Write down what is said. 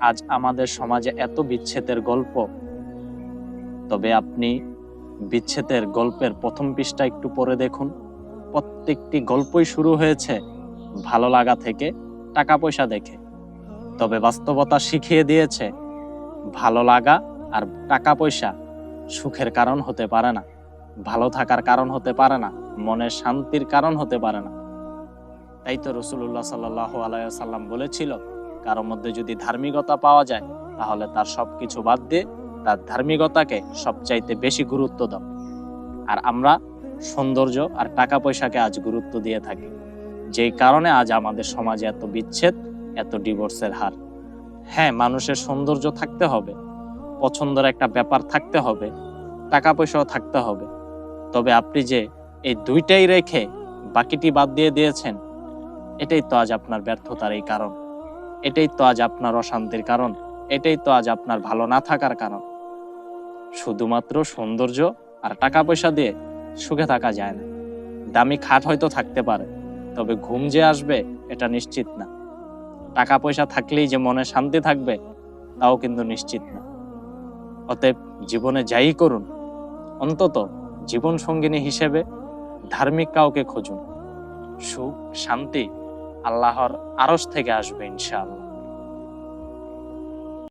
আজ আমাদের সমাজে এত বিচ্ছেদের গল্প, তবে আপনি বিচ্ছেদের গল্পের প্রথম পৃষ্ঠা একটু পড়ে দেখুন। প্রত্যেকটি গল্পই শুরু হয়েছে ভালো লাগা থেকে, টাকা পয়সা দেখে। তবে বাস্তবতা শিখিয়ে দিয়েছে ভালো লাগা আর টাকা পয়সা সুখের কারণ হতে পারে না, ভালো থাকার কারণ হতে পারে না, মনের শান্তির কারণ হতে পারে না। তাই তো রাসূলুল্লাহ সাল্লাল্লাহু আলাইহি ওয়াসাল্লাম বলেছিল, কারোর মধ্যে যদি ধার্মিকতা পাওয়া যায় তাহলে তার সবকিছু বাদ দিয়ে তার ধার্মিকতাকে সবচাইতে বেশি গুরুত্ব দাও। আর আমরা সৌন্দর্য আর টাকা পয়সাকে আজ গুরুত্ব দিয়ে থাকি, যেই কারণে আজ আমাদের সমাজে এত বিচ্ছেদ, এত ডিভোর্সের হার। হ্যাঁ, মানুষের সৌন্দর্য থাকতে হবে, পছন্দের একটা ব্যাপার থাকতে হবে, টাকা পয়সাও থাকতে হবে। তবে আপনি যে এই দুইটাই রেখে বাকিটি বাদ দিয়ে দিয়েছেন, এটাই তো আজ আপনার ব্যর্থতার এই কারণ, এটাই তো আজ আপনার অশান্তির কারণ, এটাই তো আজ আপনার ভালো না থাকার কারণ। শুধুমাত্র সৌন্দর্য আর টাকা পয়সা দিয়ে সুখে থাকা যায় না। দামি খাট হয়তো থাকতে পারে, তবে ঘুম যে আসবে এটা নিশ্চিত না। টাকা পয়সা থাকলেই যে মনে শান্তি থাকবে তাও কিন্তু নিশ্চিত না। অতএব জীবনে যাই করুন, অন্তত জীবন সঙ্গিনী হিসেবে ধার্মিক কাউকে খুঁজুন। সুখ শান্তি আল্লাহর আরশ থেকে আসবে ইনশাআল্লাহ।